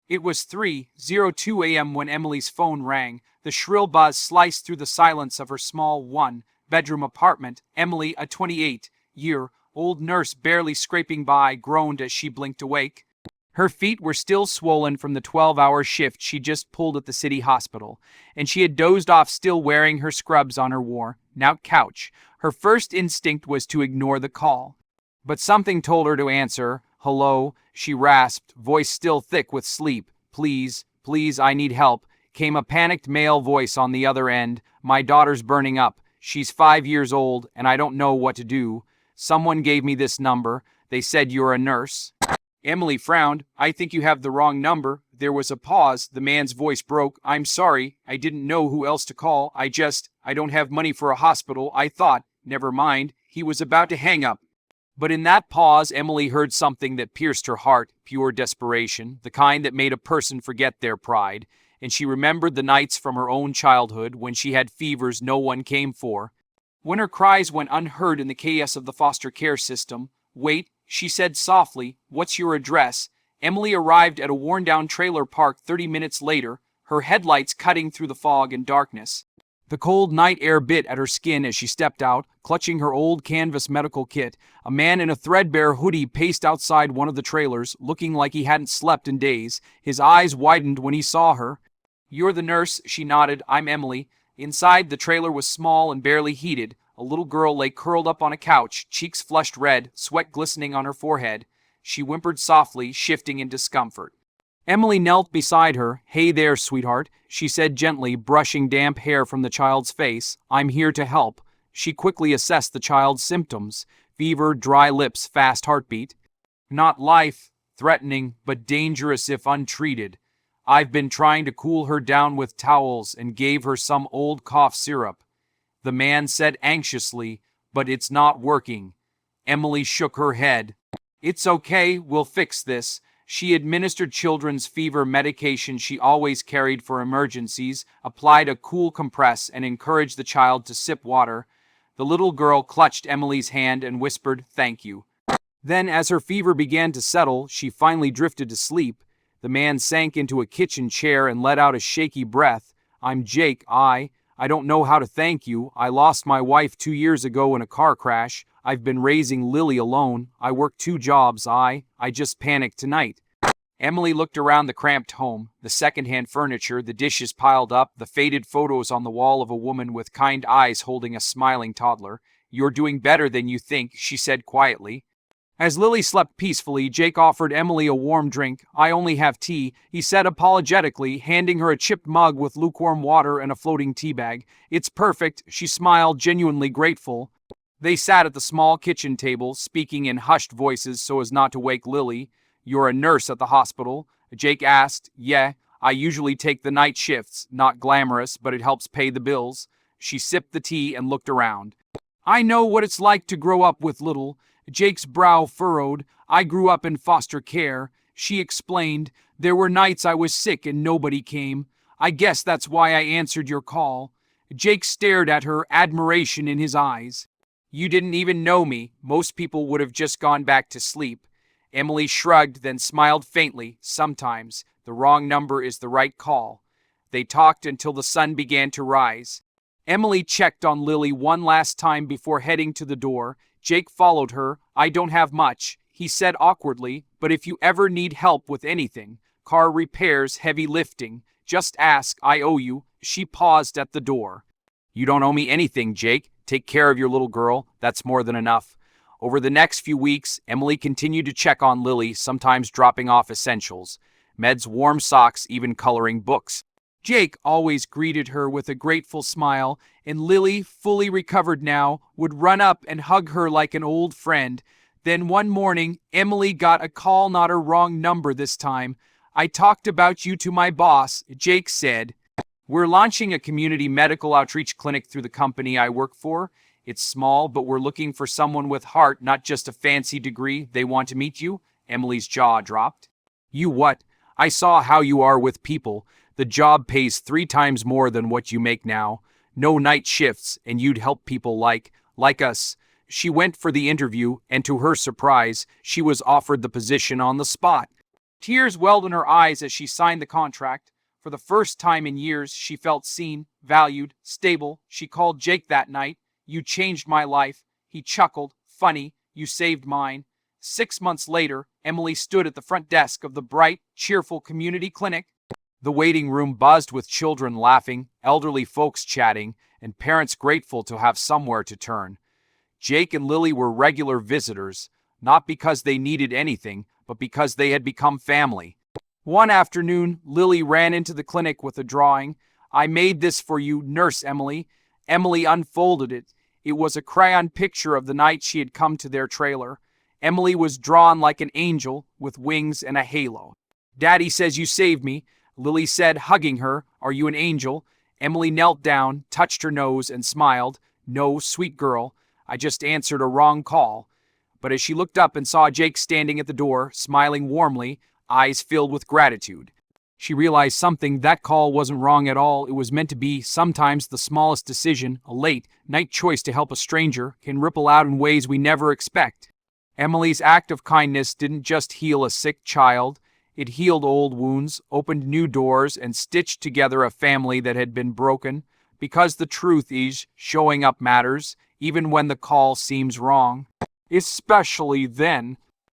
It was 3:02 a.m. when Emily's phone rang. The shrill buzz sliced through the silence of her small one-bedroom apartment. Emily, a 28-year-old nurse barely scraping by, groaned as she blinked awake. Her feet were still swollen from the 12-hour shift she just pulled at the city hospital, and she had dozed off still wearing her scrubs on her worn-out couch. Her first instinct was to ignore the call. But something told her to answer. "Hello," she rasped, voice still thick with sleep. "Please, please, I need help," came a panicked male voice on the other end. "My daughter's burning up. She's 5 years old, and I don't know what to do. Someone gave me this number. They said you're a nurse." Emily frowned. "I think you have the wrong number." There was a pause. The man's voice broke. "I'm sorry. I didn't know who else to call. I don't have money for a hospital. I thought, never mind." He was about to hang up. But in that pause, Emily heard something that pierced her heart, pure desperation, the kind that made a person forget their pride. And she remembered the nights from her own childhood when she had fevers no one came for, when her cries went unheard in the chaos of the foster care system. "Wait," she said softly, "what's your address?" Emily arrived at a worn-down trailer park 30 minutes later, her headlights cutting through the fog and darkness. The cold night air bit at her skin as she stepped out, clutching her old canvas medical kit. A man in a threadbare hoodie paced outside one of the trailers, looking like he hadn't slept in days. His eyes widened when he saw her. "You're the nurse," she nodded. "I'm Emily." Inside, the trailer was small and barely heated. A little girl lay curled up on a couch, cheeks flushed red, sweat glistening on her forehead. She whimpered softly, shifting in discomfort. Emily knelt beside her. "Hey there, sweetheart," she said gently, brushing damp hair from the child's face. "I'm here to help." She quickly assessed the child's symptoms. Fever, dry lips, fast heartbeat. "Not life-threatening, but dangerous if untreated. I've been trying to cool her down with towels and gave her some old cough syrup," the man said anxiously, "but it's not working." Emily shook her head. "It's okay, we'll fix this." She administered children's fever medication she always carried for emergencies, applied a cool compress, and encouraged the child to sip water. The little girl clutched Emily's hand and whispered, "Thank you." Then, as her fever began to settle, she finally drifted to sleep. The man sank into a kitchen chair and let out a shaky breath. "I'm Jake. I don't know how to thank you. I lost my wife 2 years ago in a car crash. I've been raising Lily alone. I work 2 jobs. I just panicked tonight." Emily looked around the cramped home, the secondhand furniture, the dishes piled up, the faded photos on the wall of a woman with kind eyes holding a smiling toddler. "You're doing better than you think," she said quietly. As Lily slept peacefully, Jake offered Emily a warm drink. "I only have tea," he said apologetically, handing her a chipped mug with lukewarm water and a floating tea bag. "It's perfect," she smiled, genuinely grateful. They sat at the small kitchen table, speaking in hushed voices so as not to wake Lily. "You're a nurse at the hospital?" Jake asked. "Yeah, I usually take the night shifts. Not glamorous, but it helps pay the bills." She sipped the tea and looked around. "I know what it's like to grow up with little." Jake's brow furrowed. "I grew up in foster care," she explained. "There were nights I was sick and nobody came. I guess that's why I answered your call." Jake stared at her, admiration in his eyes. "You didn't even know me. Most people would have just gone back to sleep." Emily shrugged, then smiled faintly. "Sometimes the wrong number is the right call." They talked until the sun began to rise. Emily checked on Lily one last time before heading to the door. Jake followed her. "I don't have much," he said awkwardly, "but if you ever need help with anything, car repairs, heavy lifting, just ask. I owe you." She paused at the door. "You don't owe me anything, Jake. Take care of your little girl. That's more than enough." Over the next few weeks, Emily continued to check on Lily, sometimes dropping off essentials. Meds, warm socks, even coloring books. Jake always greeted her with a grateful smile, and Lily, fully recovered now, would run up and hug her like an old friend. Then one morning, Emily got a call, not a wrong number this time. "I talked about you to my boss," Jake said. "We're launching a community medical outreach clinic through the company I work for. It's small, but we're looking for someone with heart, not just a fancy degree. They want to meet you." Emily's jaw dropped. "You what? I saw how you are with people. The job pays 3 times more than what you make now. No night shifts, and you'd help people like us." She went for the interview, and to her surprise, she was offered the position on the spot. Tears welled in her eyes as she signed the contract. For the first time in years, she felt seen, valued, stable. She called Jake that night. "You changed my life." He chuckled. "Funny, you saved mine." 6 months later, Emily stood at the front desk of the bright, cheerful community clinic. The waiting room buzzed with children laughing, elderly folks chatting, and parents grateful to have somewhere to turn. Jake and Lily were regular visitors, not because they needed anything, but because they had become family. One afternoon, Lily ran into the clinic with a drawing. "I made this for you, Nurse Emily." Emily unfolded it. It was a crayon picture of the night she had come to their trailer. Emily was drawn like an angel, with wings and a halo. "Daddy says you saved me," Lily said, hugging her. "Are you an angel?" Emily knelt down, touched her nose, and smiled. "No, sweet girl, I just answered a wrong call." But as she looked up and saw Jake standing at the door, smiling warmly, eyes filled with gratitude, she realized something. That call wasn't wrong at all. It was meant to be. Sometimes the smallest decision, a late night choice to help a stranger, can ripple out in ways we never expect. Emily's act of kindness didn't just heal a sick child. It healed old wounds, opened new doors, and stitched together a family that had been broken. Because the truth is, showing up matters, even when the call seems wrong. Especially then.